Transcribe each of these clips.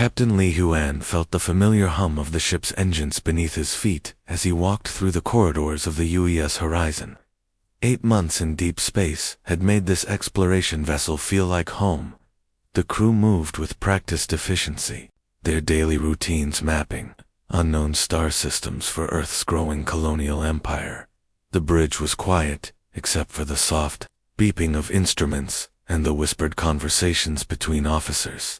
Captain Li Huan felt the familiar hum of the ship's engines beneath his feet as he walked through the corridors of the UES horizon. 8 months in deep space had made this exploration vessel feel like home. The crew moved with practiced efficiency, their daily routines mapping unknown star systems for Earth's growing colonial empire. The bridge was quiet, except for the soft beeping of instruments and the whispered conversations between officers.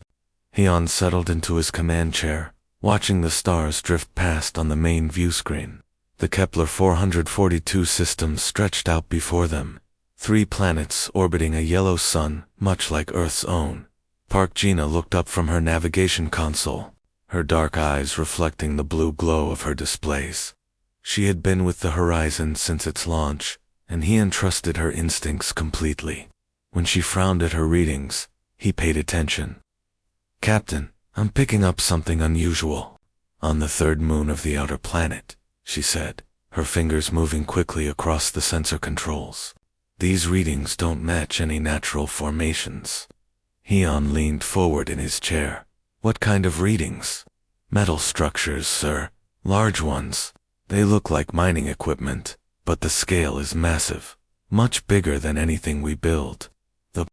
Heon settled into his command chair, watching the stars drift past on the main view screen. The Kepler 442 system stretched out before them, 3 planets orbiting a yellow sun, much like Earth's own. Park Gina looked up from her navigation console, her dark eyes reflecting the blue glow of her displays. She had been with the Horizon since its launch, and he entrusted her instincts completely. When she frowned at her readings, he paid attention. "Captain, I'm picking up something unusual. On the 3rd moon of the outer planet," she said, her fingers moving quickly across the sensor controls. "These readings don't match any natural formations." Heon leaned forward in his chair. "What kind of readings?" "Metal structures, sir. Large ones. They look like mining equipment, but the scale is massive, much bigger than anything we build." The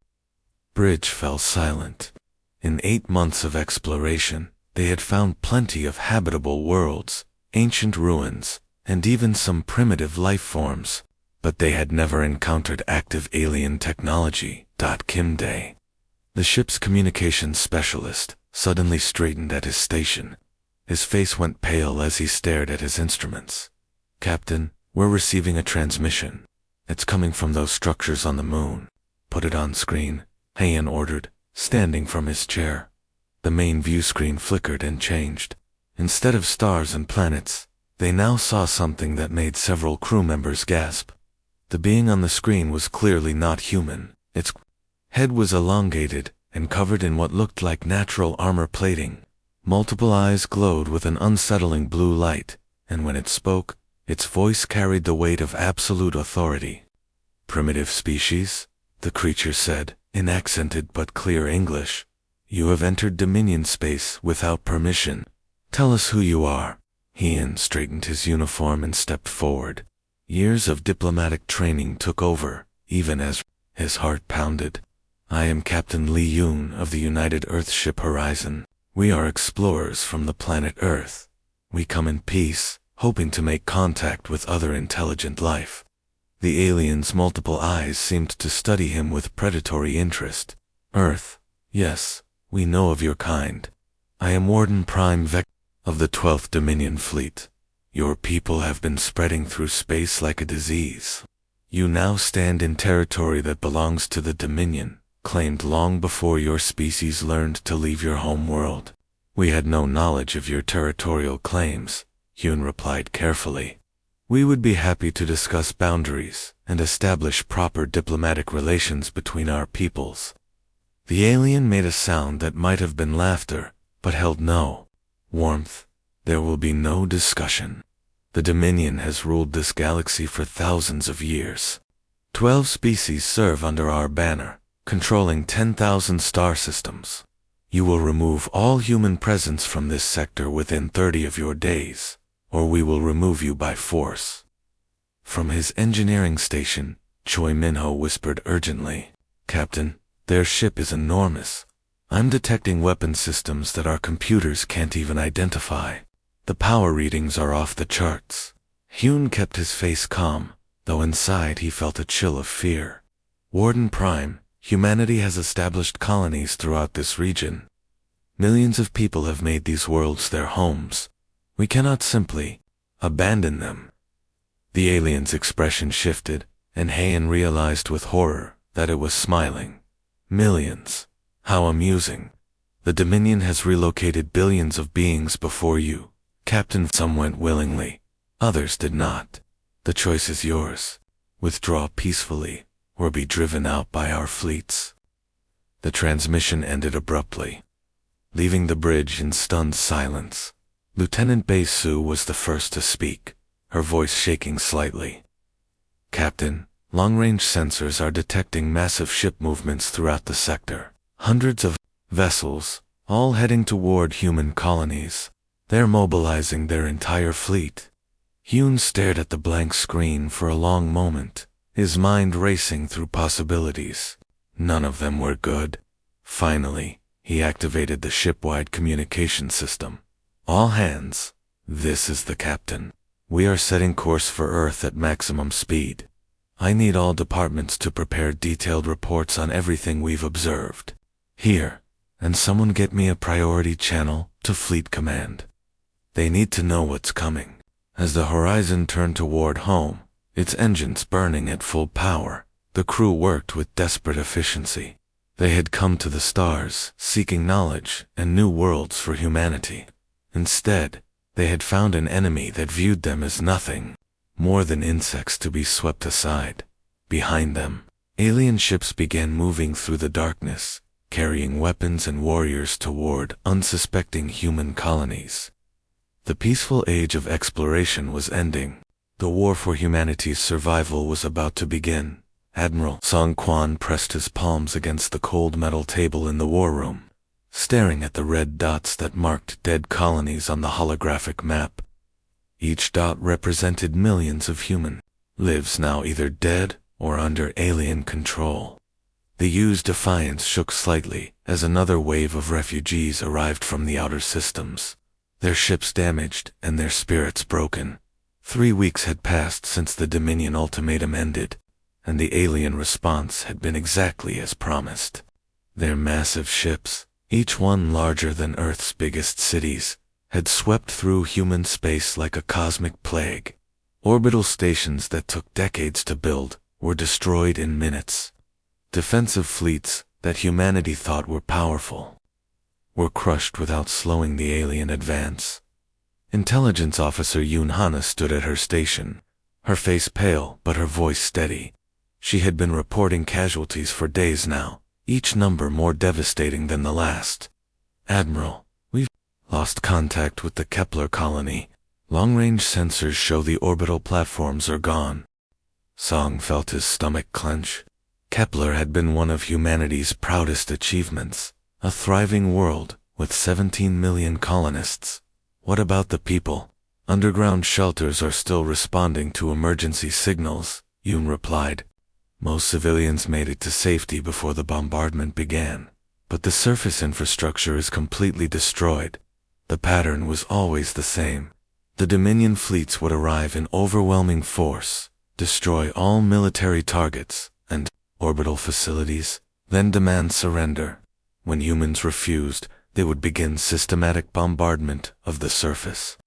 bridge fell silent. In 8 months of exploration, they had found plenty of habitable worlds, ancient ruins, and even some primitive life forms, but they had never encountered active alien technology. Kim Day, the ship's communications specialist, suddenly straightened at his station. His face went pale as he stared at his instruments. "Captain, we're receiving a transmission. It's coming from those structures on the moon." "Put it on screen," Heian ordered, standing from his chair. The main view screen flickered and changed. Instead of stars and planets, they now saw something that made several crew members gasp. The being on the screen was clearly not human. Its head was elongated and covered in what looked like natural armor plating. Multiple eyes glowed with an unsettling blue light, and when it spoke, its voice carried the weight of absolute authority. "Primitive species," the creature said, in accented but clear English. "You have entered Dominion space without permission. Tell us who you are." Heian straightened his uniform and stepped forward. Years of diplomatic training took over, even as his heart pounded. "I am Captain Li Yun of the United Earthship Horizon. We are explorers from the planet Earth. We come in peace, hoping to make contact with other intelligent life." The alien's multiple eyes seemed to study him with predatory interest. "Earth, yes, we know of your kind. I am Warden Prime Vec of the 12th Dominion Fleet. Your people have been spreading through space like a disease. You now stand in territory that belongs to the Dominion, claimed long before your species learned to leave your home world." "We had no knowledge of your territorial claims," Hyun replied carefully. "We would be happy to discuss boundaries and establish proper diplomatic relations between our peoples." The alien made a sound that might have been laughter, but held no warmth. "There will be no discussion. The Dominion has ruled this galaxy for thousands of years. 12 species serve under our banner, controlling 10,000 star systems. You will remove all human presence from this sector within 30 of your days, or we will remove you by force." From his engineering station, Choi Minho whispered urgently, "Captain, their ship is enormous. I'm detecting weapon systems that our computers can't even identify. The power readings are off the charts." Hyun kept his face calm, though inside he felt a chill of fear. "Warden Prime, humanity has established colonies throughout this region. Millions of people have made these worlds their homes. We cannot simply abandon them." The alien's expression shifted, and Heian realized with horror that it was smiling. "Millions. How amusing. The Dominion has relocated billions of beings before you, Captain. Some went willingly, others did not. The choice is yours. Withdraw peacefully, or be driven out by our fleets." The transmission ended abruptly, leaving the bridge in stunned silence. Lieutenant Bei Su was the first to speak, her voice shaking slightly. "Captain, long-range sensors are detecting massive ship movements throughout the sector. Hundreds of vessels, all heading toward human colonies. They're mobilizing their entire fleet. Yoon stared at the blank screen for a long moment, his mind racing through possibilities. None of them were good. Finally, he activated the ship-wide communication system. All hands, this is the captain. We are setting course for Earth at maximum speed. I need all departments to prepare detailed reports on everything we've observed. Here, and someone get me a priority channel to Fleet Command. They need to know what's coming. As the horizon turned toward home, its engines burning at full power, the crew worked with desperate efficiency. They had come to the stars, seeking knowledge and new worlds for humanity. Instead, they had found an enemy that viewed them as nothing, more than insects to be swept aside. Behind them, alien ships began moving through the darkness, carrying weapons and warriors toward unsuspecting human colonies. The peaceful age of exploration was ending. The war for humanity's survival was about to begin. Admiral Song Quan pressed his palms against the cold metal table in the war room, staring at the red dots that marked dead colonies on the holographic map. Each dot represented millions of human lives now either dead or under alien control. The U's defiance shook slightly as another wave of refugees arrived from the outer systems, their ships damaged and their spirits broken. 3 weeks had passed since the Dominion ultimatum ended, and the alien response had been exactly as promised. Their massive ships, each one larger than Earth's biggest cities, had swept through human space like a cosmic plague. Orbital stations that took decades to build were destroyed in minutes. Defensive fleets that humanity thought were powerful were crushed without slowing the alien advance. Intelligence Officer Yoon Hana stood at her station, her face pale but her voice steady. She had been reporting casualties for days now, each number more devastating than the last. Admiral, we've lost contact with the Kepler colony. Long-range sensors show the orbital platforms are gone. Song felt his stomach clench. Kepler had been one of humanity's proudest achievements, a thriving world with 17 million colonists. What about the people? Underground shelters are still responding to emergency signals, Yoon replied. Most civilians made it to safety before the bombardment began, but the surface infrastructure is completely destroyed. The pattern was always the same. The Dominion fleets would arrive in overwhelming force, destroy all military targets and orbital facilities, then demand surrender. When humans refused, they would begin systematic bombardment of the surface.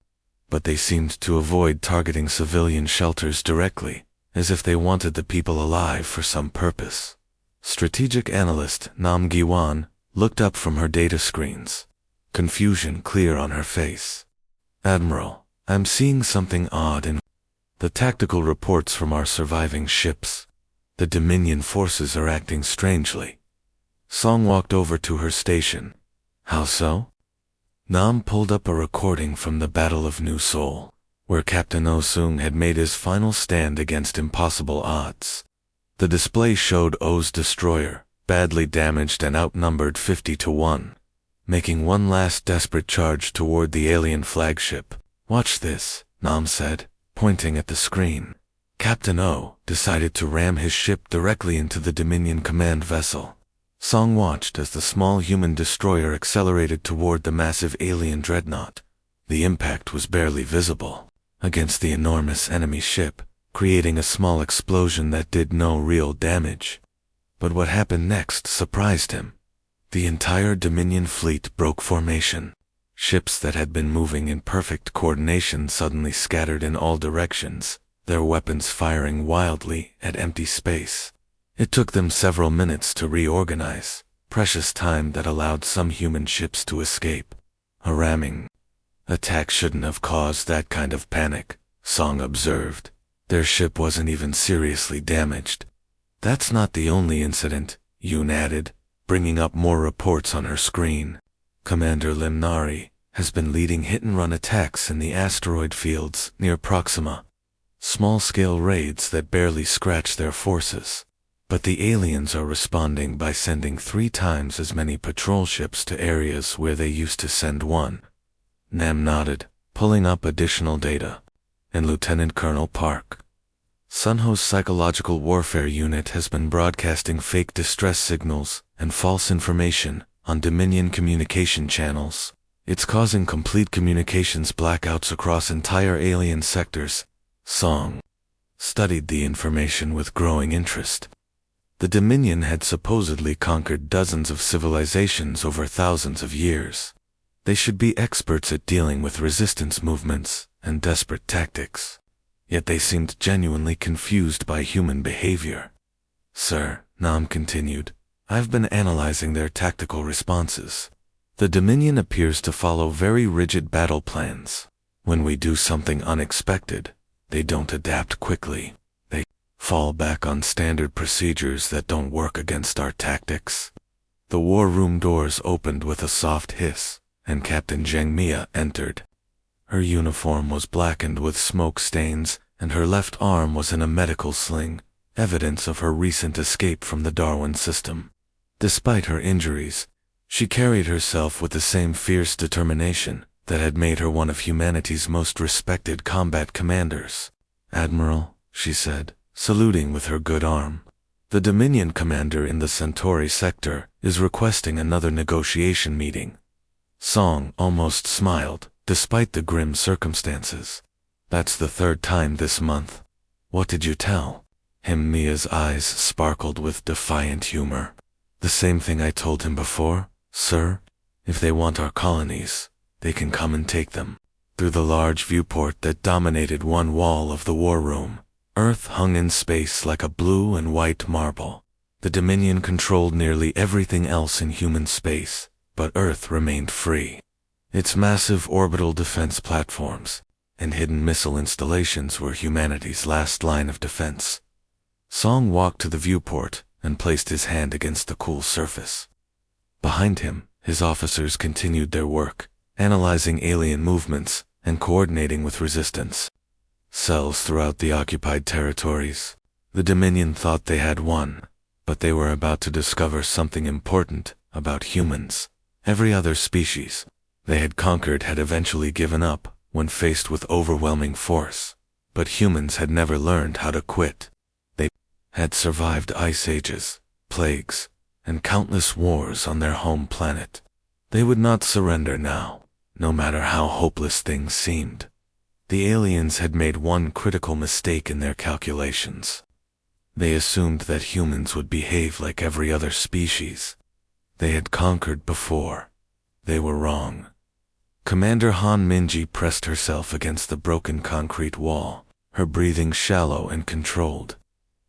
But they seemed to avoid targeting civilian shelters directly, as if they wanted the people alive for some purpose. Strategic analyst Nam Gi-wan looked up from her data screens, confusion clear on her face. Admiral, I'm seeing something odd in the tactical reports from our surviving ships. The Dominion forces are acting strangely. Song walked over to her station. How so? Nam pulled up a recording from the Battle of New Seoul, where Captain Oh-sung had made his final stand against impossible odds. The display showed Oh's destroyer, badly damaged and outnumbered 50-1, making one last desperate charge toward the alien flagship. Watch this, Nam said, pointing at the screen. Captain Oh decided to ram his ship directly into the Dominion command vessel. Song watched as the small human destroyer accelerated toward the massive alien dreadnought. The impact was barely visible against the enormous enemy ship, creating a small explosion that did no real damage. But what happened next surprised him. The entire Dominion fleet broke formation. Ships that had been moving in perfect coordination suddenly scattered in all directions, their weapons firing wildly at empty space. It took them several minutes to reorganize, precious time that allowed some human ships to escape. A ramming attack shouldn't have caused that kind of panic, Song observed. Their ship wasn't even seriously damaged. That's not the only incident, Yoon added, bringing up more reports on her screen. Commander Lim Nari has been leading hit-and-run attacks in the asteroid fields near Proxima. Small-scale raids that barely scratch their forces. But the aliens are responding by sending 3 times as many patrol ships to areas where they used to send 1. Nam nodded, pulling up additional data. And Lieutenant Colonel Park. Sunho's psychological warfare unit has been broadcasting fake distress signals and false information on Dominion communication channels. It's causing complete communications blackouts across entire alien sectors. Song studied the information with growing interest. The Dominion had supposedly conquered dozens of civilizations over thousands of years. They should be experts at dealing with resistance movements and desperate tactics. Yet they seemed genuinely confused by human behavior. Sir, Nam continued, I've been analyzing their tactical responses. The Dominion appears to follow very rigid battle plans. When we do something unexpected, they don't adapt quickly. They fall back on standard procedures that don't work against our tactics. The war room doors opened with a soft hiss, and Captain Zheng Mia entered. Her uniform was blackened with smoke stains, and her left arm was in a medical sling, evidence of her recent escape from the Darwin system. Despite her injuries, she carried herself with the same fierce determination that had made her one of humanity's most respected combat commanders. Admiral, she said, saluting with her good arm. The Dominion commander in the Centauri sector is requesting another negotiation meeting. Song almost smiled, despite the grim circumstances. That's the 3rd time this month. What did you tell him? Mia's eyes sparkled with defiant humor. The same thing I told him before, sir. If they want our colonies, they can come and take them. Through the large viewport that dominated one wall of the war room, Earth hung in space like a blue and white marble. The Dominion controlled nearly everything else in human space, but Earth remained free. Its massive orbital defense platforms and hidden missile installations were humanity's last line of defense. Song walked to the viewport and placed his hand against the cool surface. Behind him, his officers continued their work, analyzing alien movements and coordinating with resistance. Cells throughout the occupied territories. The Dominion thought they had won, but they were about to discover something important about humans. Every other species they had conquered had eventually given up when faced with overwhelming force, but humans had never learned how to quit. They had survived ice ages, plagues, and countless wars on their home planet. They would not surrender now, no matter how hopeless things seemed. The aliens had made one critical mistake in their calculations. They assumed that humans would behave like every other species they had conquered before. They were wrong. Commander Han Minji pressed herself against the broken concrete wall, her breathing shallow and controlled.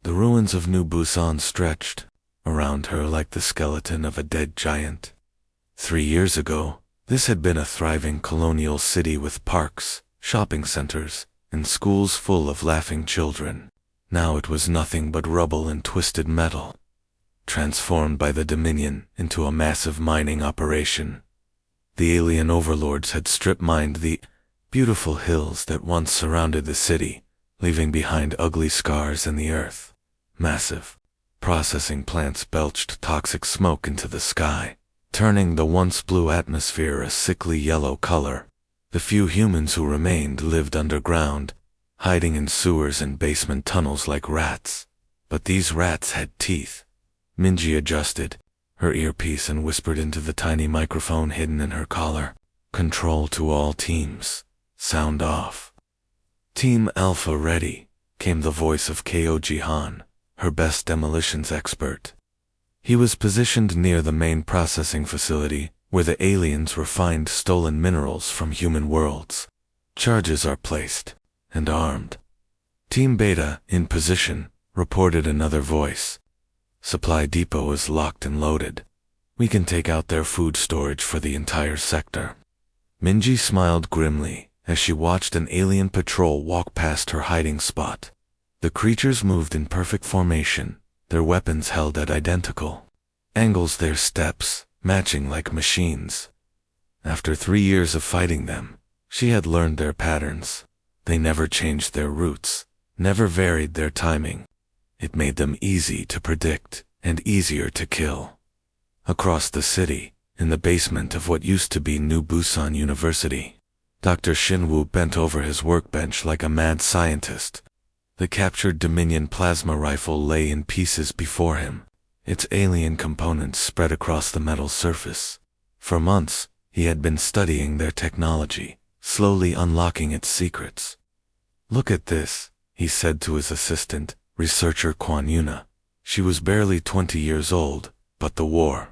The ruins of New Busan stretched around her like the skeleton of a dead giant. 3 years ago, this had been a thriving colonial city with parks, shopping centers, and schools full of laughing children. Now it was nothing but rubble and twisted metal, transformed by the Dominion into a massive mining operation. The alien overlords had strip-mined the beautiful hills that once surrounded the city, leaving behind ugly scars in the earth. Massive processing plants belched toxic smoke into the sky, turning the once blue atmosphere a sickly yellow color. The few humans who remained lived underground, hiding in sewers and basement tunnels like rats. But these rats had teeth. Minji adjusted her earpiece and whispered into the tiny microphone hidden in her collar. Control to all teams. Sound off. Team Alpha ready, came the voice of Ko Jihan, her best demolitions expert. He was positioned near the main processing facility, where the aliens refined stolen minerals from human worlds. Charges are placed and armed. Team Beta, in position, reported another voice. Supply depot is locked and loaded. We can take out their food storage for the entire sector. Minji smiled grimly as she watched an alien patrol walk past her hiding spot. The creatures moved in perfect formation, their weapons held at identical angles, their steps matching like machines. After 3 years of fighting them, she had learned their patterns. They never changed their routes, never varied their timing. It made them easy to predict and easier to kill. Across the city, in the basement of what used to be New Busan University, Dr. Shinwoo bent over his workbench like a mad scientist. The captured Dominion plasma rifle lay in pieces before him, its alien components spread across the metal surface. For months, he had been studying their technology, slowly unlocking its secrets. "Look at this," he said to his assistant, researcher Kwon Yuna. She was barely 20 years old, but the war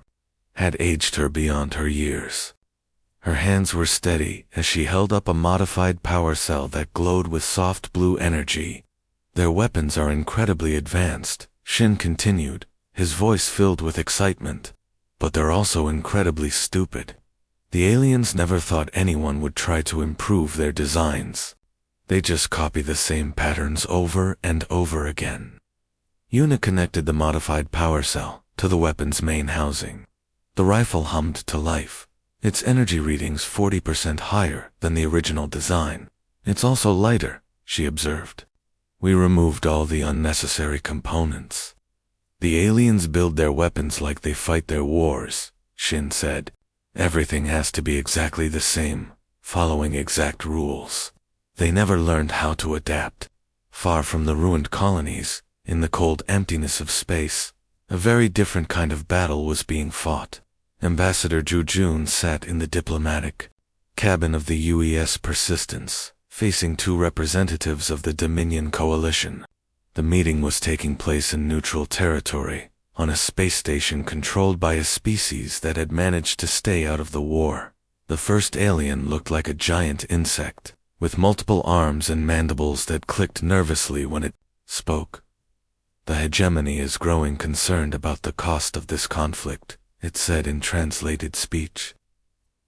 had aged her beyond her years. Her hands were steady as she held up a modified power cell that glowed with soft blue energy. "Their weapons are incredibly advanced," Shin continued, his voice filled with excitement. "But they're also incredibly stupid. The aliens never thought anyone would try to improve their designs. They just copy the same patterns over and over again." Yuna connected the modified power cell to the weapon's main housing. The rifle hummed to life, its energy readings 40% higher than the original design. "It's also lighter," she observed. "We removed all the unnecessary components." "The aliens build their weapons like they fight their wars," Shin said. "Everything has to be exactly the same, following exact rules. They never learned how to adapt." Far from the ruined colonies, in the cold emptiness of space, a very different kind of battle was being fought. Ambassador Ju Jun sat in the diplomatic cabin of the UES Persistence, facing two representatives of the Dominion Coalition. The meeting was taking place in neutral territory, on a space station controlled by a species that had managed to stay out of the war. The first alien looked like a giant insect, with multiple arms and mandibles that clicked nervously when it spoke. "The hegemony is growing concerned about the cost of this conflict," it said in translated speech.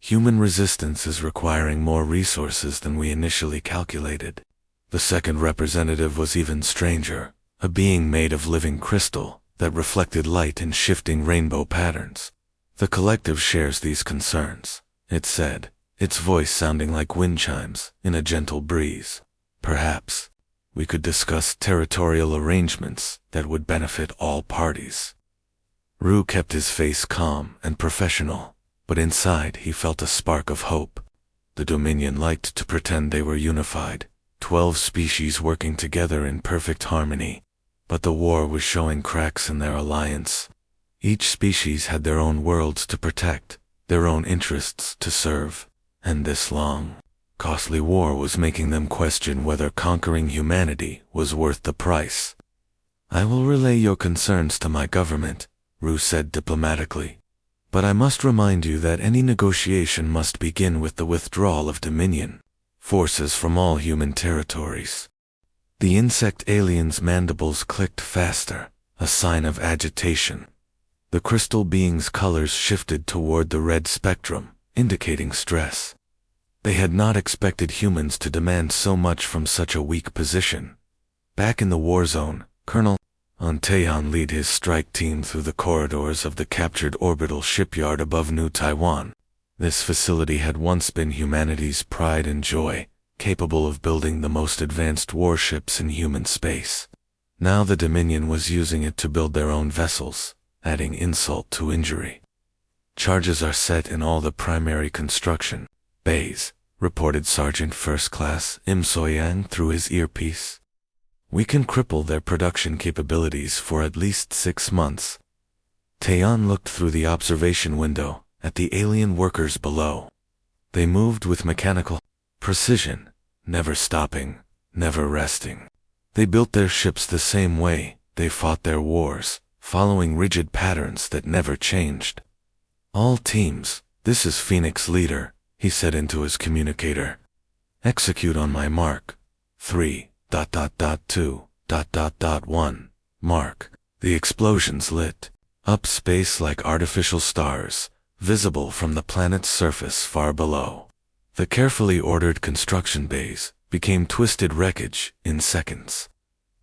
"Human resistance is requiring more resources than we initially calculated." The second representative was even stranger, a being made of living crystal that reflected light in shifting rainbow patterns. "The collective shares these concerns," it said, its voice sounding like wind chimes in a gentle breeze. "Perhaps we could discuss territorial arrangements that would benefit all parties." Rue kept his face calm and professional, but inside he felt a spark of hope. The Dominion liked to pretend they were unified, 12 species working together in perfect harmony, but the war was showing cracks in their alliance. Each species had their own worlds to protect, their own interests to serve, and this long, costly war was making them question whether conquering humanity was worth the price. "I will relay your concerns to my government," Rue said diplomatically. "But I must remind you that any negotiation must begin with the withdrawal of Dominion forces from all human territories." The insect alien's mandibles clicked faster, a sign of agitation. The crystal being's colors shifted toward the red spectrum, indicating stress. They had not expected humans to demand so much from such a weak position. Back in the war zone, Colonel Taehan led his strike team through the corridors of the captured orbital shipyard above New Taiwan. This facility had once been humanity's pride and joy, capable of building the most advanced warships in human space. Now the Dominion was using it to build their own vessels, adding insult to injury. "Charges are set in all the primary construction bays," reported Sergeant First Class Im Soyang through his earpiece. "We can cripple their production capabilities for at least 6 months." Taeyan looked through the observation window at the alien workers below. They moved with mechanical precision, never stopping, never resting. They built their ships the same way they fought their wars, following rigid patterns that never changed. "All teams, this is Phoenix Leader," he said into his communicator. "Execute on my mark. 3.2.1. Mark." The explosions lit up space like artificial stars, visible from the planet's surface far below. The carefully ordered construction bays became twisted wreckage in seconds.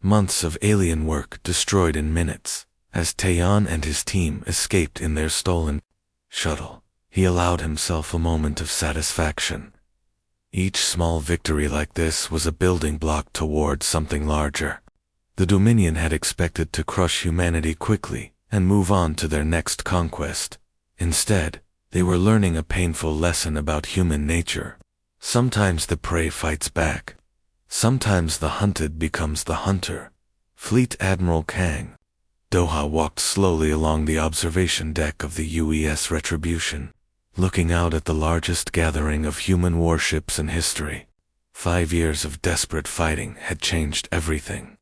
Months of alien work destroyed in minutes. As Taeyan and his team escaped in their stolen shuttle, he allowed himself a moment of satisfaction. Each small victory like this was a building block toward something larger. The Dominion had expected to crush humanity quickly and move on to their next conquest. Instead, they were learning a painful lesson about human nature. Sometimes the prey fights back. Sometimes the hunted becomes the hunter. Fleet Admiral Kang Doha walked slowly along the observation deck of the UES Retribution, looking out at the largest gathering of human warships in history. 5 years of desperate fighting had changed everything.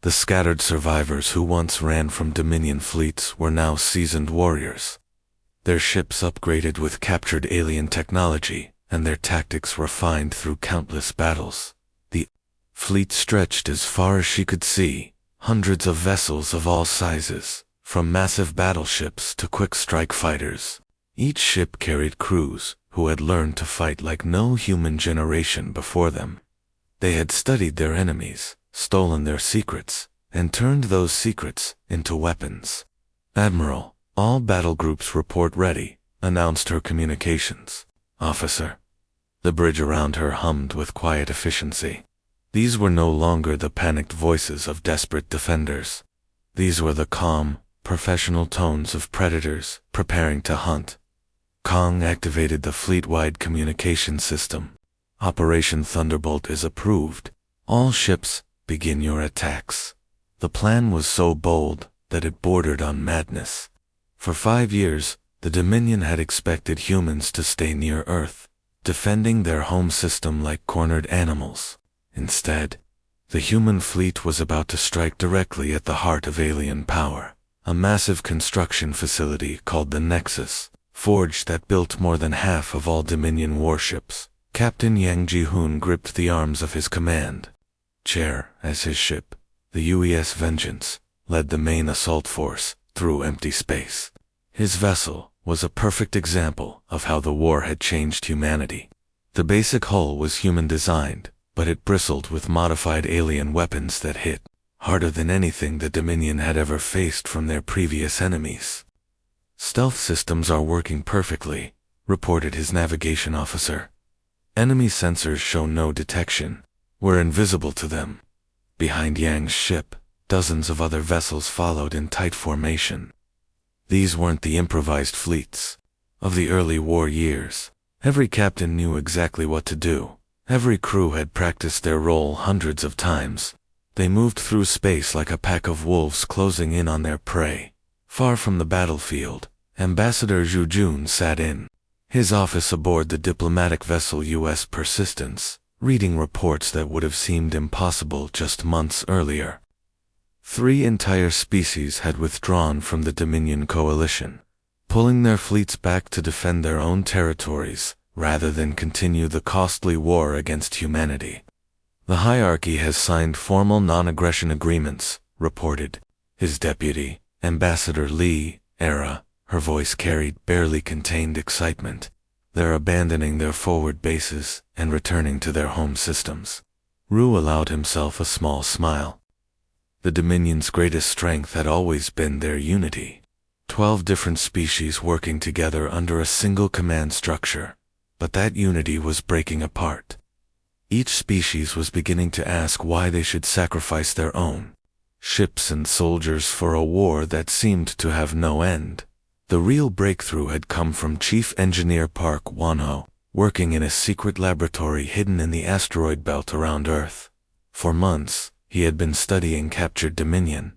The scattered survivors who once ran from Dominion fleets were now seasoned warriors. Their ships upgraded with captured alien technology, and their tactics refined through countless battles. The fleet stretched as far as she could see, hundreds of vessels of all sizes, from massive battleships to quick-strike fighters. Each ship carried crews who had learned to fight like no human generation before them. They had studied their enemies, stolen their secrets, and turned those secrets into weapons. "Admiral, all battle groups report ready," announced her communications officer. The bridge around her hummed with quiet efficiency. These were no longer the panicked voices of desperate defenders. These were the calm, professional tones of predators preparing to hunt. Kong activated the fleet-wide communication system. "Operation Thunderbolt is approved. All ships, begin your attacks." The plan was so bold that it bordered on madness. For 5 years, the Dominion had expected humans to stay near Earth, defending their home system like cornered animals. Instead, the human fleet was about to strike directly at the heart of alien power, a massive construction facility called the Nexus, forge that built more than half of all Dominion warships. Captain Yang Ji-hoon gripped the arms of his command chair as his ship, the UES Vengeance, led the main assault force through empty space. His vessel was a perfect example of how the war had changed humanity. The basic hull was human-designed, but it bristled with modified alien weapons that hit harder than anything the Dominion had ever faced from their previous enemies. "Stealth systems are working perfectly," reported his navigation officer. "Enemy sensors show no detection. We're invisible to them." Behind Yang's ship, dozens of other vessels followed in tight formation. These weren't the improvised fleets of the early war years. Every captain knew exactly what to do. Every crew had practiced their role hundreds of times. They moved through space like a pack of wolves closing in on their prey. Far from the battlefield, Ambassador Zhu Jun sat in his office aboard the diplomatic vessel U.S. Persistence, reading reports that would have seemed impossible just months earlier. 3 entire species had withdrawn from the Dominion coalition, pulling their fleets back to defend their own territories rather than continue the costly war against humanity. "The hierarchy has signed formal non-aggression agreements," reported his deputy, Ambassador Lee Era. Her voice carried barely contained excitement. "They're abandoning their forward bases and returning to their home systems." Rue allowed himself a small smile. The Dominion's greatest strength had always been their unity. 12 different species working together under a single command structure. But that unity was breaking apart. Each species was beginning to ask why they should sacrifice their own ships and soldiers for a war that seemed to have no end. The real breakthrough had come from Chief Engineer Park Won-ho, working in a secret laboratory hidden in the asteroid belt around Earth. For months, he had been studying captured Dominion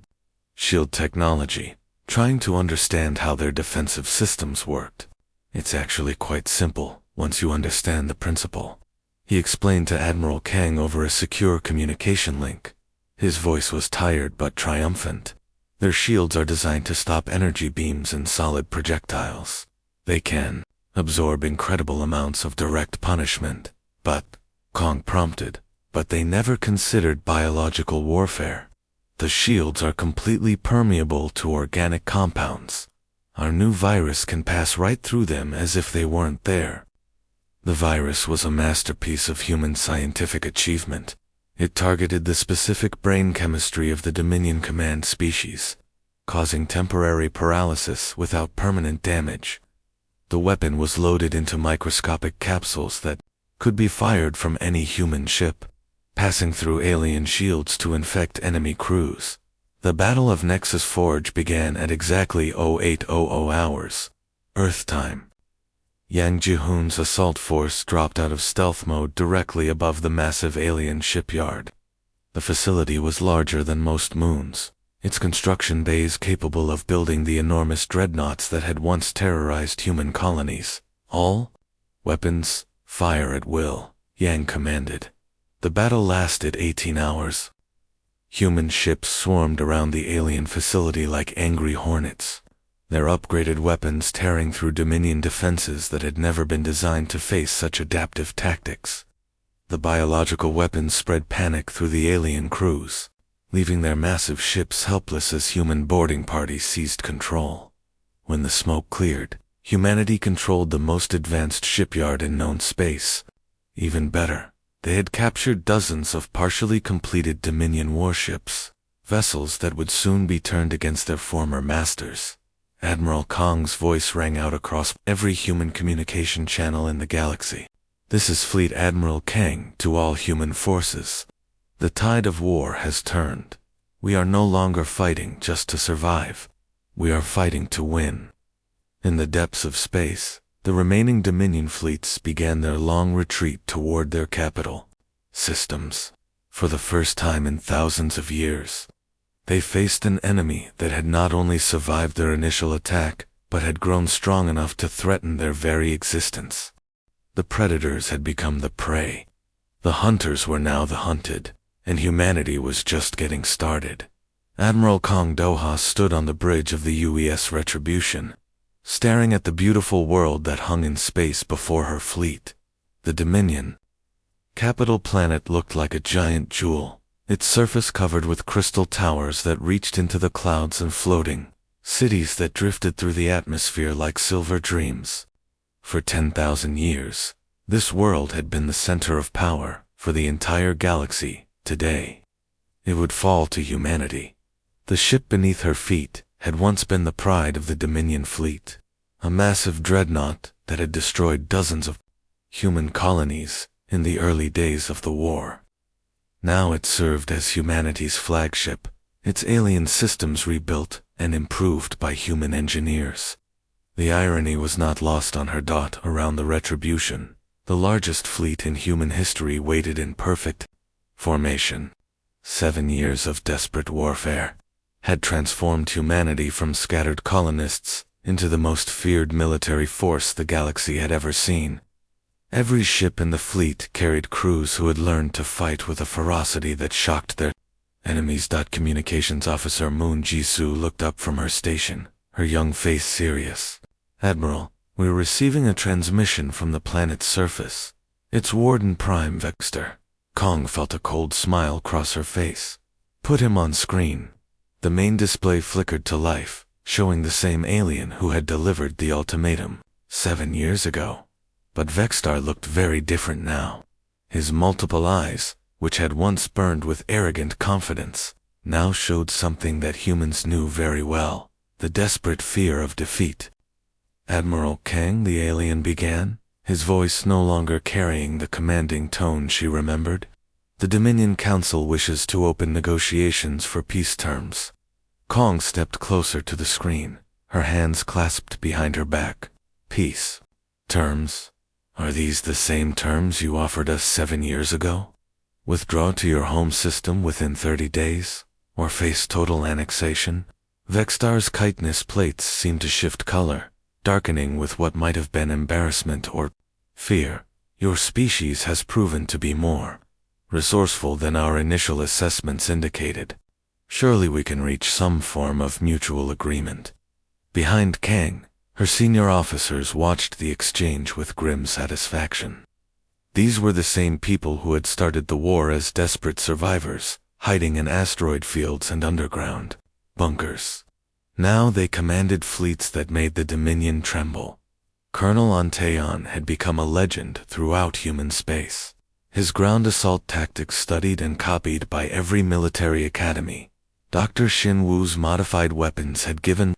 shield technology, trying to understand how their defensive systems worked. "It's actually quite simple once you understand the principle," he explained to Admiral Kang over a secure communication link. His voice was tired but triumphant. "Their shields are designed to stop energy beams and solid projectiles. They can absorb incredible amounts of direct punishment, but," Kong prompted, "but they never considered biological warfare. The shields are completely permeable to organic compounds. Our new virus can pass right through them as if they weren't there." The virus was a masterpiece of human scientific achievement. It targeted the specific brain chemistry of the Dominion Command species, causing temporary paralysis without permanent damage. The weapon was loaded into microscopic capsules that could be fired from any human ship. passing through alien shields to infect enemy crews. The Battle of Nexus Forge began at exactly 0800 hours, Earth time. Yang Ji-hoon's assault force dropped out of stealth mode directly above the massive alien shipyard. The facility was larger than most moons, its construction bays capable of building the enormous dreadnoughts that had once terrorized human colonies. All weapons, fire at will, Yang commanded. The battle lasted 18 hours. Human ships swarmed around the alien facility like angry hornets, their upgraded weapons tearing through Dominion defenses that had never been designed to face such adaptive tactics. The biological weapons spread panic through the alien crews, leaving their massive ships helpless as human boarding parties seized control. When the smoke cleared, humanity controlled the most advanced shipyard in known space. Even better, they had captured dozens of partially completed Dominion warships, vessels that would soon be turned against their former masters. Admiral Kong's voice rang out across every human communication channel in the galaxy. "This is Fleet Admiral Kang to all human forces. The tide of war has turned. We are no longer fighting just to survive. We are fighting to win." In the depths of space, the remaining Dominion fleets began their long retreat toward their capital, Systems. For the first time in thousands of years, they faced an enemy that had not only survived their initial attack, but had grown strong enough to threaten their very existence. The predators had become the prey. The hunters were now the hunted, and humanity was just getting started. Admiral Kong Doha stood on the bridge of the UES Retribution, staring at the beautiful world that hung in space before her fleet. The Dominion capital planet looked like a giant jewel, its surface covered with crystal towers that reached into the clouds and floating cities that drifted through the atmosphere like silver dreams. For 10,000 years, this world had been the center of power for the entire galaxy. Today, it would fall to humanity. The ship beneath her feet had once been the pride of the Dominion fleet, a massive dreadnought that had destroyed dozens of human colonies in the early days of the war. Now it served as humanity's flagship, its alien systems rebuilt and improved by human engineers. The irony was not lost on her. Around the Retribution, the largest fleet in human history waited in perfect formation. 7 years of desperate warfare had transformed humanity from scattered colonists into the most feared military force the galaxy had ever seen. Every ship in the fleet carried crews who had learned to fight with a ferocity that shocked their enemies. Communications Officer Moon Jisoo looked up from her station, her young face serious. "Admiral, we're receiving a transmission from the planet's surface. It's Warden Prime Vexter." Kong felt a cold smile cross her face. "Put him on screen." The main display flickered to life, showing the same alien who had delivered the ultimatum 7 years ago. But Vextar looked very different now. His multiple eyes, which had once burned with arrogant confidence, now showed something that humans knew very well: the desperate fear of defeat. "Admiral Kang," the alien began, his voice no longer carrying the commanding tone she remembered. "The Dominion Council wishes to open negotiations for peace terms." Kong stepped closer to the screen, her hands clasped behind her back. "Peace terms? Are these the same terms you offered us 7 years ago? Withdraw to your home system within 30 days? Or face total annexation?" Vextar's chitinous plates seemed to shift color, darkening with what might have been embarrassment or fear. "Your species has proven to be more resourceful than our initial assessments indicated. Surely we can reach some form of mutual agreement." Behind Kang, her senior officers watched the exchange with grim satisfaction. These were the same people who had started the war as desperate survivors, hiding in asteroid fields and underground bunkers. Now they commanded fleets that made the Dominion tremble. Colonel Antaeon had become a legend throughout human space, his ground assault tactics studied and copied by every military academy. Dr. Shin Wu's modified weapons had given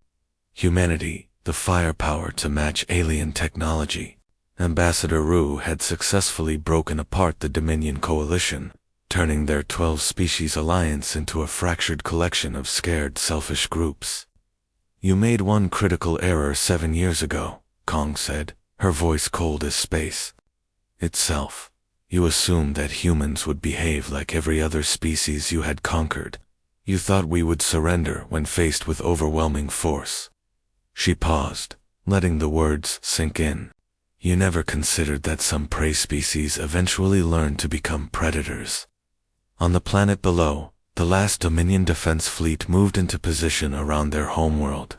humanity the firepower to match alien technology. Ambassador Ru had successfully broken apart the Dominion coalition, turning their 12-species alliance into a fractured collection of scared, selfish groups. "You made one critical error 7 years ago," Kong said, her voice cold as space itself. "You assumed that humans would behave like every other species you had conquered. You thought we would surrender when faced with overwhelming force." She paused, letting the words sink in. "You never considered that some prey species eventually learn to become predators." On the planet below, the last Dominion defense fleet moved into position around their homeworld.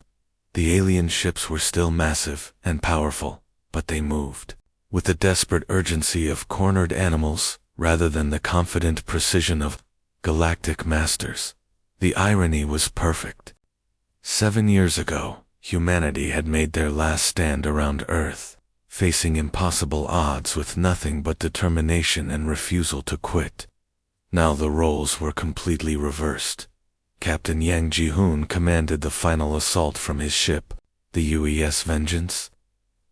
The alien ships were still massive and powerful, but they moved with the desperate urgency of cornered animals rather than the confident precision of galactic masters. The irony was perfect. 7 years ago, humanity had made their last stand around Earth, facing impossible odds with nothing but determination and refusal to quit. Now the roles were completely reversed. Captain Yang Ji-hoon commanded the final assault from his ship, the UES Vengeance.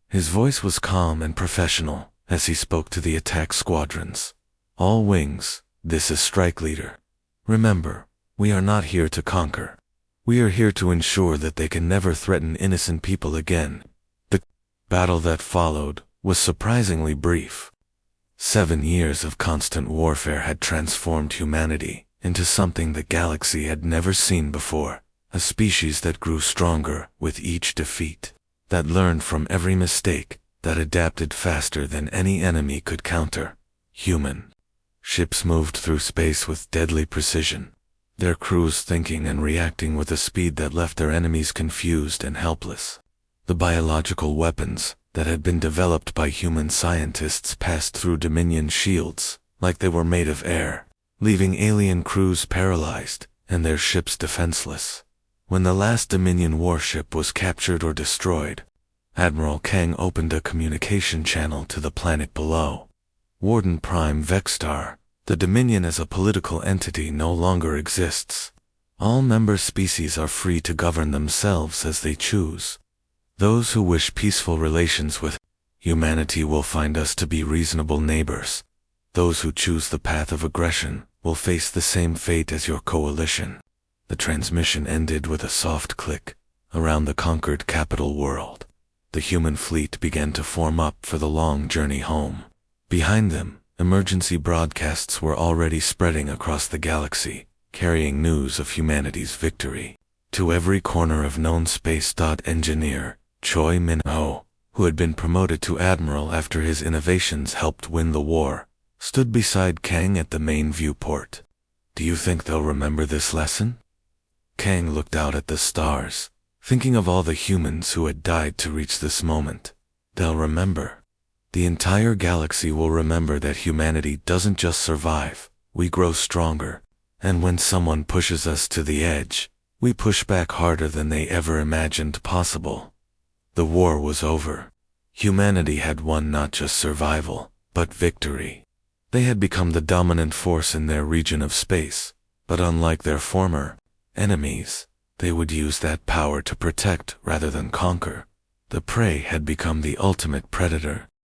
His voice was calm and professional as he spoke to the attack squadrons. "All wings, this is Strike Leader. Remember, we are not here to conquer. We are here to ensure that they can never threaten innocent people again." The battle that followed was surprisingly brief. 7 years of constant warfare had transformed humanity into something the galaxy had never seen before, a species that grew stronger with each defeat, that learned from every mistake, that adapted faster than any enemy could counter. Human ships moved through space with deadly precision, their crews thinking and reacting with a speed that left their enemies confused and helpless. The biological weapons that had been developed by human scientists passed through Dominion shields like they were made of air, leaving alien crews paralyzed and their ships defenseless. When the last Dominion warship was captured or destroyed, Admiral Kang opened a communication channel to the planet below. "Warden Prime Vexstar, the Dominion as a political entity no longer exists. All member species are free to govern themselves as they choose. Those who wish peaceful relations with humanity will find us to be reasonable neighbors. Those who choose the path of aggression will face the same fate as your coalition." The transmission ended with a soft click. Around the conquered capital world, the human fleet began to form up for the long journey home. Behind them, emergency broadcasts were already spreading across the galaxy, carrying news of humanity's victory. To every corner of known space. Engineer Choi Min-ho, who had been promoted to admiral after his innovations helped win the war, stood beside Kang at the main viewport. "Do you think they'll remember this lesson?" Kang looked out at the stars, thinking of all the humans who had died to reach this moment. "They'll remember. The entire galaxy will remember that humanity doesn't just survive, we grow stronger, and when someone pushes us to the edge, we push back harder than they ever imagined possible." The war was over. Humanity had won not just survival, but victory. They had become the dominant force in their region of space, but unlike their former enemies, they would use that power to protect rather than conquer. The prey had become the ultimate predator,